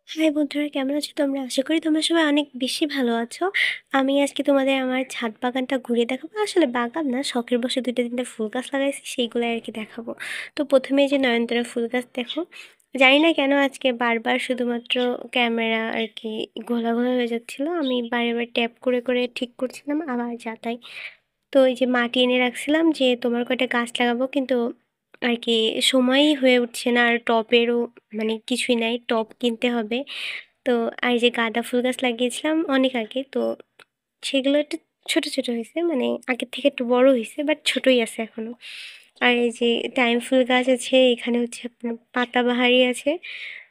High বন্ধুরা, কেমন আছো তোমরা? আশা করি তোমরা সবাই অনেক বেশি ভালো আছো। আমি আজকে তোমাদের আমার ছাদ বাগানটা ঘুরিয়ে দেখাবো। আসলে বাগান না, শখের বসে 2টা 3টা ফুল গাছ লাগাইছি, সেইগুলো আর কি দেখাবো। তো প্রথমে যে নয়নতারা ফুল গাছ দেখো, জানি না কেন আজকে বারবার শুধুমাত্র ক্যামেরা আর কি ঘোলা ঘোলা হয়ে যাচ্ছিলো। আমি বারে ট্যাপ করে করে ঠিক করছিলাম, আবার যাতাই। তো এই যে মাটি এনে রাখছিলাম যে তোমার কয়টা গাছ লাগাবো, কিন্তু আর কি সময়ই হয়ে উঠছে না, আর টবেরও মানে কিছুই নাই, টব কিনতে হবে। তো আর এই যে গাঁদা ফুল গাছ লাগিয়েছিলাম অনেক আগে, তো সেগুলো একটু ছোট ছোট হয়েছে, মানে আগের থেকে একটু বড় হয়েছে, বাট ছোটই আছে এখনো। আর এই যে টাইম ফুল গাছ আছে, এখানে হচ্ছে আপনার পাতাবাহারি আছে।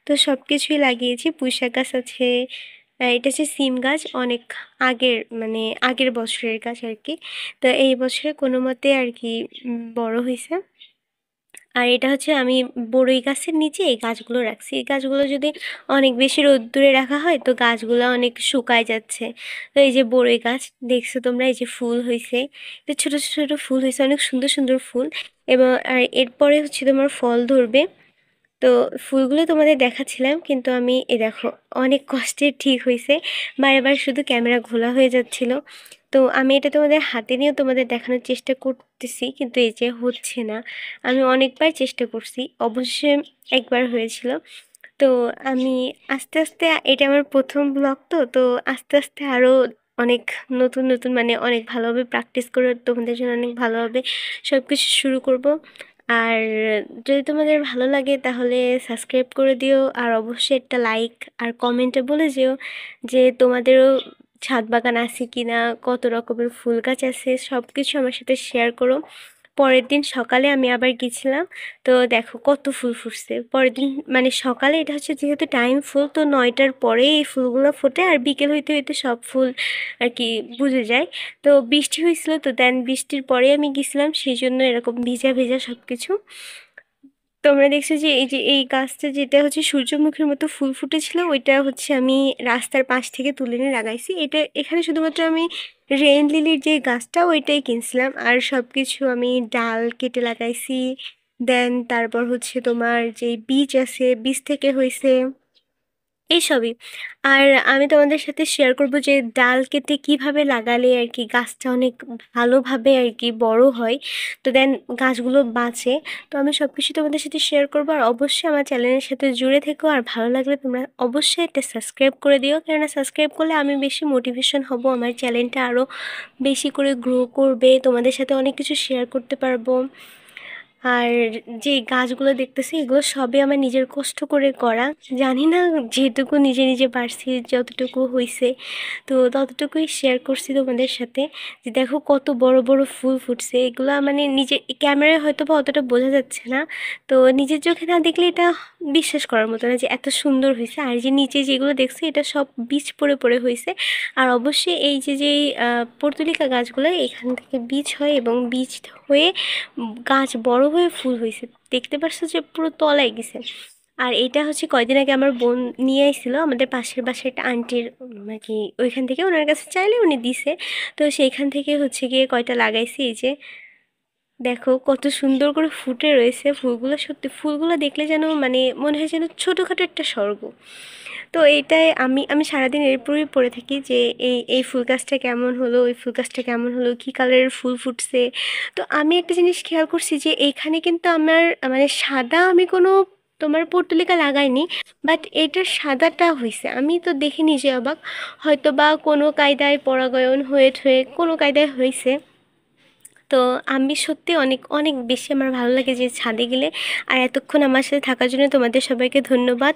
তো সব কিছুই লাগিয়েছি, পুঁইশাক গাছ আছে। এটা হচ্ছে সিম গাছ, অনেক আগের মানে আগের বছরের গাছ আর কি। তো এই বছরে কোনো মতে আর কি বড় হয়েছে। আর এটা হচ্ছে আমি বড়ই গাছের নিচে এই গাছগুলো রাখছি। এই গাছগুলো যদি অনেক বেশি রোদ্দুরে রাখা হয় তো গাছগুলো অনেক শুকায় যাচ্ছে। তো এই যে বড়ই গাছ দেখছো তোমরা, এই যে ফুল হয়েছে, তো ছোটো ছোটো ফুল হয়েছে, অনেক সুন্দর সুন্দর ফুল। এবং আর এরপরে হচ্ছে তোমার ফল ধরবে। তো ফুলগুলো তোমাদের দেখাচ্ছিলাম, কিন্তু আমি এ দেখো অনেক কষ্টে ঠিক হয়েছে, বারবার শুধু ক্যামেরা ঘোলা হয়ে যাচ্ছিল। তো আমি এটা তোমাদের হাতে নিয়েও তোমাদের দেখানোর চেষ্টা করতেছি, কিন্তু এই যে হচ্ছে না। আমি অনেকবার চেষ্টা করছি, অবশ্যই একবার হয়েছিল। তো আমি আস্তে আস্তে, এটা আমার প্রথম ব্লগ, তো তো আস্তে আস্তে আরও অনেক নতুন নতুন মানে অনেক ভালোভাবে প্র্যাকটিস করে তোমাদের জন্য অনেক ভালোভাবে সব কিছু শুরু করব। আর যদি তোমাদের ভালো লাগে তাহলে সাবস্ক্রাইব করে দিও, আর অবশ্যই একটা লাইক আর কমেন্টে বলে যেও যে তোমাদেরও ছাদ বাগান আছে কি না, কত রকমের ফুল গাছ আছে, সব কিছু আমার সাথে শেয়ার করো। পরের দিন সকালে আমি আবার গেছিলাম, তো দেখো কত ফুল ফুটছে পরের দিন, মানে সকালে এটা হচ্ছে যেহেতু টাইম ফুল, তো 9টার পরে এই ফুলগুলো ফোটে, আর বিকেল হইতে হইতে সব ফুল আর কি বুঝে যায়। তো বৃষ্টি হয়েছিল, তো দেন বৃষ্টির পরে আমি গেছিলাম, সেই জন্য এরকম ভিজা ভেজা সব কিছু। তোমরা দেখছো যে এই যে এই গাছটা যেটা হচ্ছে সূর্যমুখীর মতো ফুল ফুটেছিল, ওইটা হচ্ছে আমি রাস্তার পাশ থেকে তুলে নিয়ে লাগাইছি। এটা এখানে শুধুমাত্র আমি রেইন লিলির যে গাছটা ওইটাই কিনছিলাম, আর সব কিছু আমি ডাল কেটে লাগাইছি। দেন তারপর হচ্ছে তোমার যে বীজ আছে, বীজ থেকে হয়েছে এইসবই। আর আমি তোমাদের সাথে শেয়ার করব যে ডাল কেটে কিভাবে লাগালে আর কি গাছটা অনেক ভালোভাবে আর কি বড় হয়, তো দেন গাছগুলো বাঁচে। তো আমি সব কিছু তোমাদের সাথে শেয়ার করবো, আর অবশ্যই আমার চ্যানেলের সাথে জুড়ে থেকো। আর ভালো লাগলে তোমরা অবশ্যই একটা সাবস্ক্রাইব করে দিও, কেননা সাবস্ক্রাইব করলে আমি বেশি মোটিভেশন হব, আমার চ্যানেলটা আরও বেশি করে গ্রো করবে, তোমাদের সাথে অনেক কিছু শেয়ার করতে পারবো। আর যে গাছগুলো দেখতেছি এগুলো সবই আমার নিজের কষ্ট করে করা। জানি না, যেটুকু নিজে নিজে পারছি, যতটুকু হয়েছে তো ততটুকুই শেয়ার করছি তোমাদের সাথে। যে দেখো কত বড় বড় ফুল ফুটছে, এগুলো মানে নিজে ক্যামেরায় হয়তো বা অতটা বোঝা যাচ্ছে না, তো নিজের চোখে না দেখলে এটা বিশ্বাস করার মতো না যে এত সুন্দর হয়েছে। আর যে নিচে যেগুলো দেখছি এটা সব বীজ পড়ে পড়ে হয়েছে। আর অবশ্যই এই যে যেই পর্তুলিকা গাছগুলো, এখান থেকে বীজ হয় এবং বীজ হয়ে গাছ বড় হয়ে ফুল হয়েছে। দেখতে পাচ্ছ যে পুরো তলায় গেছে। আর এটা হচ্ছে কয়দিন আগে আমার বোন নিয়ে আসছিল আমাদের পাশের বাসায় একটা আন্টির আর কি, ওইখান থেকে ওনার কাছে চাইলে উনি দিছে। তো সেইখান থেকে হচ্ছে গিয়ে কয়টা লাগাইছি। এই যে দেখো কত সুন্দর করে ফুটে রয়েছে ফুলগুলো, সত্যি ফুলগুলো দেখলে যেন মানে মনে হয় যেন ছোটোখাটো একটা স্বর্গ। তো এইটাই আমি আমি সারাদিন এর উপরেই পড়ে থাকি যে এই ফুল গাছটা কেমন হলো, ওই ফুল গাছটা কেমন হলো, কী কালারের ফুল ফুটছে। তো আমি একটা জিনিস খেয়াল করছি যে এইখানে কিন্তু আমার মানে সাদা আমি কোনো তোমার পর্তুলিকা লাগাইনি, বাট এটার সাদাটা হয়েছে, আমি তো দেখে নিজে অবাক। হয়তো বা কোনো কায়দায় পরাগায়ন হয়ে ঠয়ে কোনো কায়দায় হয়েছে। তো আমি সত্যি অনেক অনেক বেশি আমার ভালো লাগে যে ছাদে গেলে। আর এতক্ষণ আমার সাথে থাকার জন্য তোমাদের সবাইকে ধন্যবাদ।